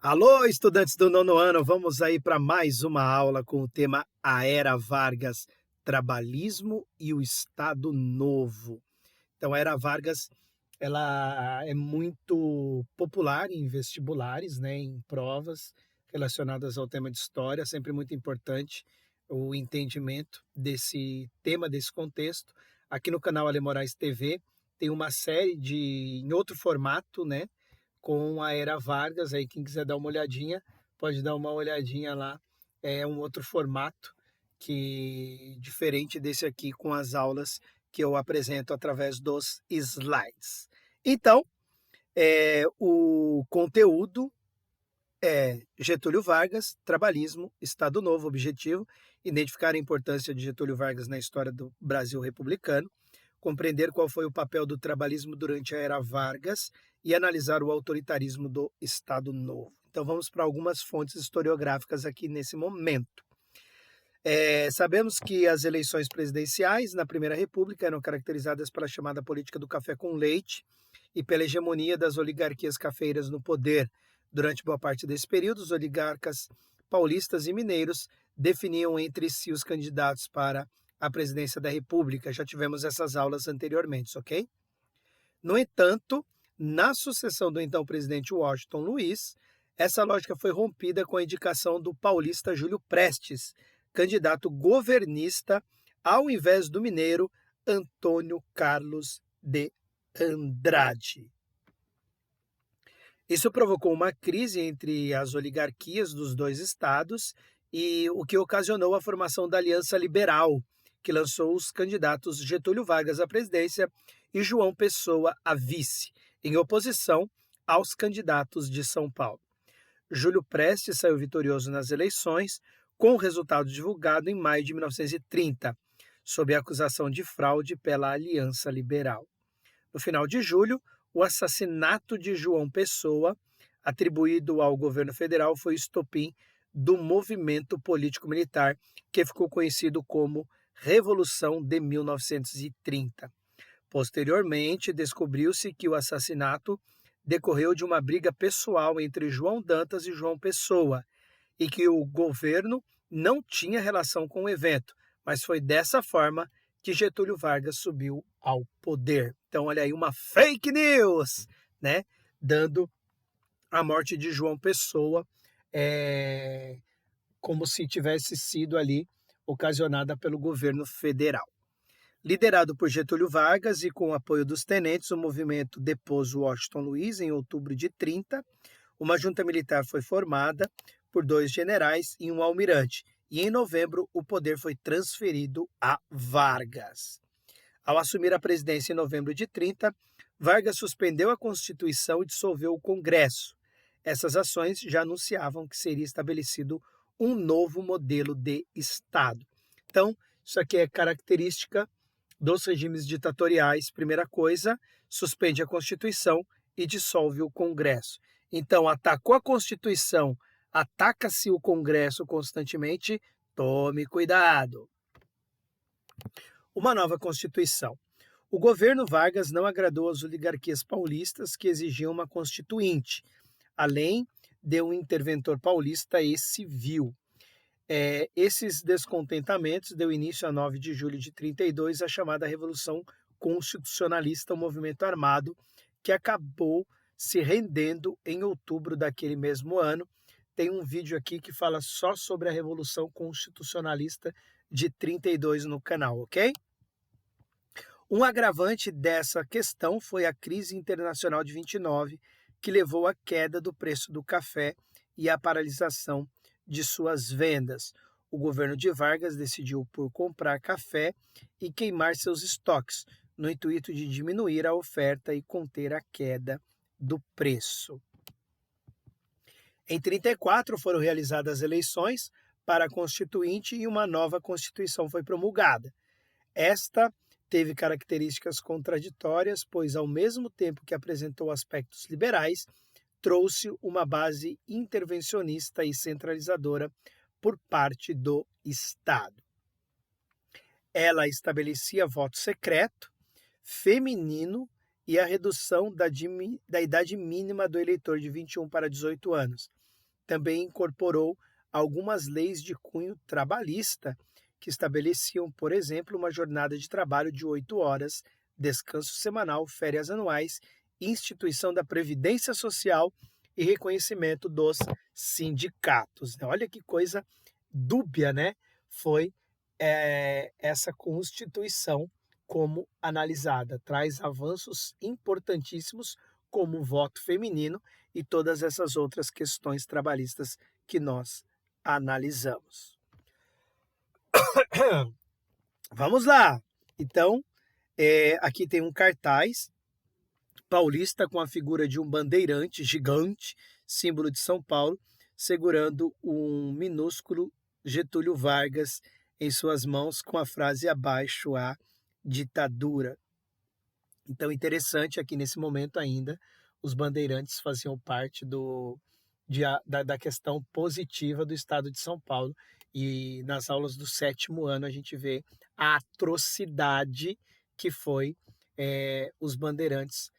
Alô, estudantes do nono ano, vamos aí para mais uma aula com o tema A Era Vargas, Trabalhismo e o Estado Novo. Então, a Era Vargas, ela é muito popular em vestibulares, né, em provas relacionadas ao tema de história, sempre muito importante o entendimento desse tema, desse contexto. Aqui no canal Ale Moraes TV tem uma série em outro formato, né, com a Era Vargas. Aí quem quiser dar uma olhadinha, pode dar uma olhadinha lá. É um outro formato que diferente desse aqui com as aulas que eu apresento através dos slides. Então, o conteúdo é Getúlio Vargas, trabalhismo, Estado Novo, objetivo, identificar a importância de Getúlio Vargas na história do Brasil republicano, compreender qual foi o papel do trabalhismo durante a era Vargas e analisar o autoritarismo do Estado Novo. Então vamos para algumas fontes historiográficas aqui nesse momento. Sabemos que as eleições presidenciais na Primeira República eram caracterizadas pela chamada política do café com leite e pela hegemonia das oligarquias cafeiras no poder. Durante boa parte desse período, os oligarcas paulistas e mineiros definiam entre si os candidatos para a presidência da República. Já tivemos essas aulas anteriormente, ok? No entanto, na sucessão do então presidente Washington Luiz, essa lógica foi rompida com a indicação do paulista Júlio Prestes, candidato governista, ao invés do mineiro Antônio Carlos de Andrade. Isso provocou uma crise entre as oligarquias dos dois estados e o que ocasionou a formação da Aliança Liberal, que lançou os candidatos Getúlio Vargas à presidência e João Pessoa a vice, em oposição aos candidatos de São Paulo. Júlio Prestes saiu vitorioso nas eleições, com o resultado divulgado em maio de 1930, sob a acusação de fraude pela Aliança Liberal. No final de julho, o assassinato de João Pessoa, atribuído ao governo federal, foi o estopim do movimento político-militar que ficou conhecido como Revolução de 1930. Posteriormente, descobriu-se que o assassinato decorreu de uma briga pessoal entre João Dantas e João Pessoa e que o governo não tinha relação com o evento, mas foi dessa forma que Getúlio Vargas subiu ao poder. Então, olha aí uma fake news, né? Dando a morte de João Pessoa como se tivesse sido ali ocasionada pelo governo federal. Liderado por Getúlio Vargas e com o apoio dos tenentes, o movimento depôs Washington Luiz em outubro de 30. Uma junta militar foi formada por 2 generais e um almirante, e em novembro o poder foi transferido a Vargas. Ao assumir a presidência em novembro de 30, Vargas suspendeu a Constituição e dissolveu o Congresso. Essas ações já anunciavam que seria estabelecido um novo modelo de Estado. Então, isso aqui é característica dos regimes ditatoriais. Primeira coisa, suspende a Constituição e dissolve o Congresso. Então, atacou a Constituição, ataca-se o Congresso constantemente, tome cuidado. Uma nova Constituição. O governo Vargas não agradou às oligarquias paulistas que exigiam uma constituinte, além de um interventor paulista e civil. Esses descontentamentos deu início a 9 de julho de 32, a chamada Revolução Constitucionalista, um movimento armado que acabou se rendendo em outubro daquele mesmo ano. Tem um vídeo aqui que fala só sobre a Revolução Constitucionalista de 32 no canal, ok? Um agravante dessa questão foi a crise internacional de 29, que levou à queda do preço do café e à paralisação de suas vendas. O governo de Vargas decidiu por comprar café e queimar seus estoques, no intuito de diminuir a oferta e conter a queda do preço. Em 34 foram realizadas eleições para a Constituinte e uma nova Constituição foi promulgada. Esta teve características contraditórias, pois ao mesmo tempo que apresentou aspectos liberais, trouxe uma base intervencionista e centralizadora por parte do Estado. Ela estabelecia voto secreto, feminino e a redução da idade mínima do eleitor de 21 para 18 anos. também incorporou algumas leis de cunho trabalhista que estabeleciam, por exemplo, uma jornada de trabalho de 8 horas, descanso semanal, férias anuais, instituição da Previdência Social e reconhecimento dos sindicatos. Olha que coisa dúbia, né? Foi essa Constituição como analisada. Traz avanços importantíssimos, como o voto feminino e todas essas outras questões trabalhistas que nós analisamos. Vamos lá! Então, aqui tem um cartaz paulista com a figura de um bandeirante gigante, símbolo de São Paulo, segurando um minúsculo Getúlio Vargas em suas mãos com a frase abaixo a ditadura. Então, interessante aqui nesse momento ainda, os bandeirantes faziam parte da questão positiva do estado de São Paulo. E nas aulas do 7º ano a gente vê a atrocidade que foi os bandeirantes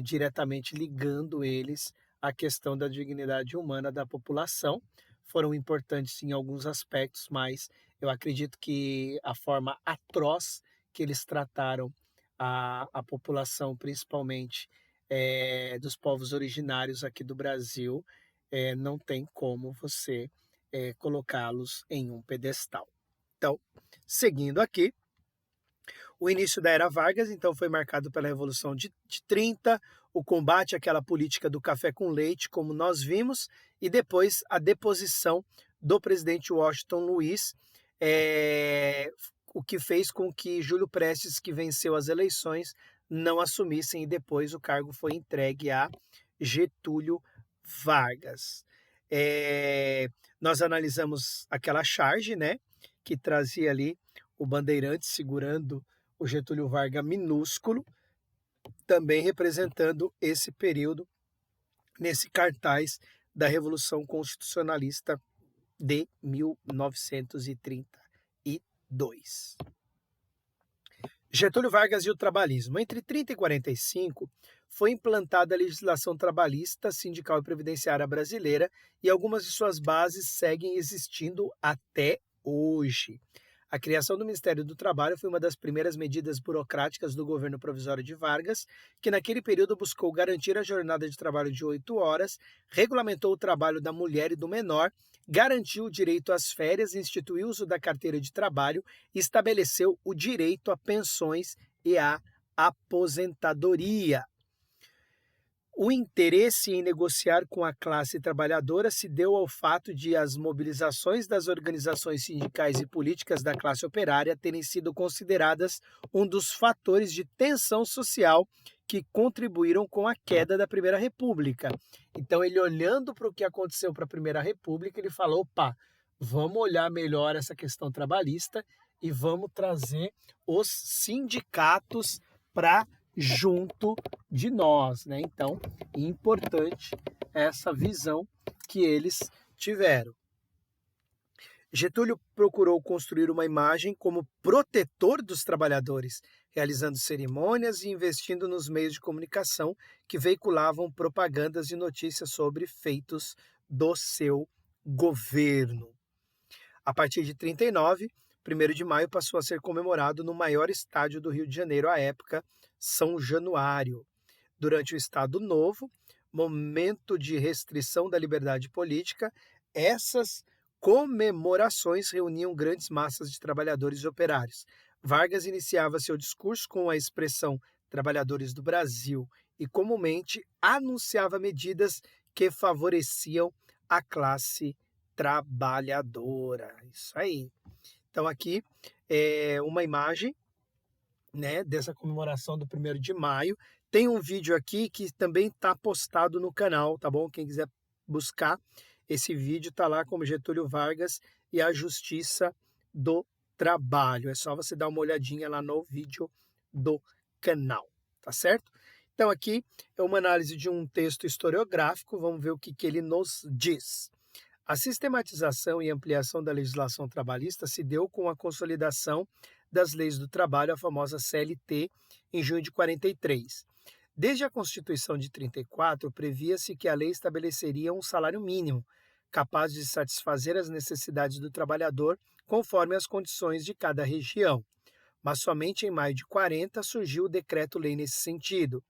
diretamente ligando eles à questão da dignidade humana da população. Foram importantes em alguns aspectos, mas eu acredito que a forma atroz que eles trataram a população, principalmente dos povos originários aqui do Brasil, não tem como você colocá-los em um pedestal. Então, seguindo aqui, o início da Era Vargas, então, foi marcado pela Revolução de 30, o combate àquela política do café com leite, como nós vimos, e depois a deposição do presidente Washington Luiz, o que fez com que Júlio Prestes, que venceu as eleições, não assumissem e depois o cargo foi entregue a Getúlio Vargas. Nós analisamos aquela charge, né, que trazia ali o bandeirante segurando o Getúlio Vargas minúsculo, também representando esse período nesse cartaz da Revolução Constitucionalista de 1932. Getúlio Vargas e o trabalhismo. Entre 30 e 45, foi implantada a legislação trabalhista, sindical e previdenciária brasileira e algumas de suas bases seguem existindo até hoje. A criação do Ministério do Trabalho foi uma das primeiras medidas burocráticas do governo provisório de Vargas, que naquele período buscou garantir a jornada de trabalho de 8 horas, regulamentou o trabalho da mulher e do menor, garantiu o direito às férias, instituiu o uso da carteira de trabalho e estabeleceu o direito a pensões e à aposentadoria. O interesse em negociar com a classe trabalhadora se deu ao fato de as mobilizações das organizações sindicais e políticas da classe operária terem sido consideradas um dos fatores de tensão social que contribuíram com a queda da Primeira República. Então, ele olhando para o que aconteceu para a Primeira República, ele falou, opa, vamos olhar melhor essa questão trabalhista e vamos trazer os sindicatos para junto de nós, né? Então, importante essa visão que eles tiveram. Getúlio procurou construir uma imagem como protetor dos trabalhadores, realizando cerimônias e investindo nos meios de comunicação que veiculavam propagandas e notícias sobre feitos do seu governo. A partir de 39, 1º de maio passou a ser comemorado no maior estádio do Rio de Janeiro à época, São Januário. Durante o Estado Novo, momento de restrição da liberdade política, essas comemorações reuniam grandes massas de trabalhadores e operários. Vargas iniciava seu discurso com a expressão trabalhadores do Brasil e comumente anunciava medidas que favoreciam a classe trabalhadora. Isso aí. Então aqui é uma imagem, né, dessa comemoração do 1º de maio. Tem um vídeo aqui que também está postado no canal, tá bom? Quem quiser buscar, esse vídeo está lá como Getúlio Vargas e a Justiça do Trabalho. É só você dar uma olhadinha lá no vídeo do canal, tá certo? Então aqui é uma análise de um texto historiográfico, vamos ver o que ele nos diz. A sistematização e ampliação da legislação trabalhista se deu com a consolidação das leis do trabalho, a famosa CLT, em junho de 43. Desde a Constituição de 34, previa-se que a lei estabeleceria um salário mínimo, capaz de satisfazer as necessidades do trabalhador conforme as condições de cada região. Mas somente em maio de 40 surgiu o decreto-lei nesse sentido.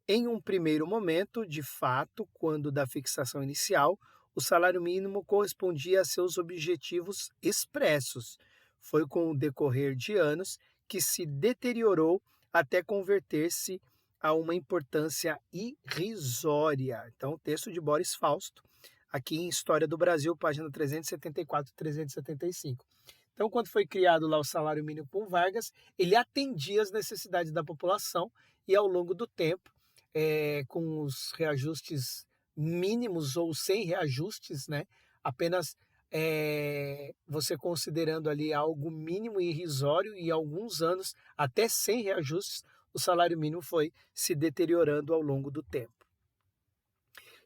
Em um primeiro momento, de fato, quando da fixação inicial, o salário mínimo correspondia a seus objetivos expressos. Foi com o decorrer de anos que se deteriorou até converter-se a uma importância irrisória. Então, texto de Boris Fausto, aqui em História do Brasil, página 374 e 375. Então, quando foi criado lá o salário mínimo por Vargas, ele atendia às necessidades da população e, ao longo do tempo, com os reajustes mínimos ou sem reajustes, né? Apenas você considerando ali algo mínimo e irrisório, e alguns anos, até sem reajustes, o salário mínimo foi se deteriorando ao longo do tempo.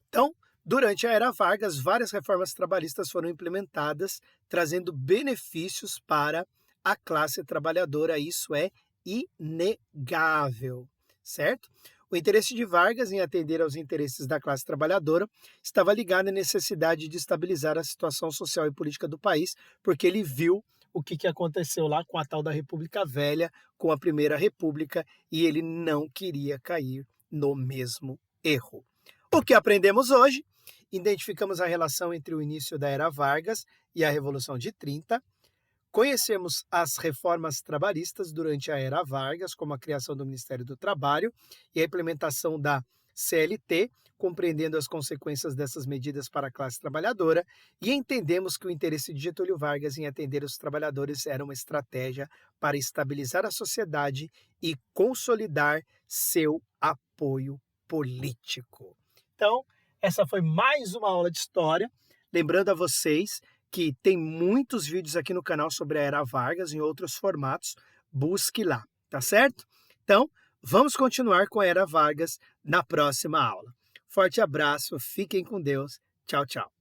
Então, durante a era Vargas, várias reformas trabalhistas foram implementadas, trazendo benefícios para a classe trabalhadora. Isso é inegável, certo? O interesse de Vargas em atender aos interesses da classe trabalhadora estava ligado à necessidade de estabilizar a situação social e política do país, porque ele viu o que aconteceu lá com a tal da República Velha, com a Primeira República, e ele não queria cair no mesmo erro. O que aprendemos hoje? Identificamos a relação entre o início da Era Vargas e a Revolução de 30. Conhecemos as reformas trabalhistas durante a Era Vargas, como a criação do Ministério do Trabalho e a implementação da CLT, compreendendo as consequências dessas medidas para a classe trabalhadora, e entendemos que o interesse de Getúlio Vargas em atender os trabalhadores era uma estratégia para estabilizar a sociedade e consolidar seu apoio político. Então, essa foi mais uma aula de história. Lembrando a vocês que tem muitos vídeos aqui no canal sobre a Era Vargas em outros formatos. Busque lá, tá certo? Então, vamos continuar com a Era Vargas na próxima aula. Forte abraço, fiquem com Deus. Tchau, tchau.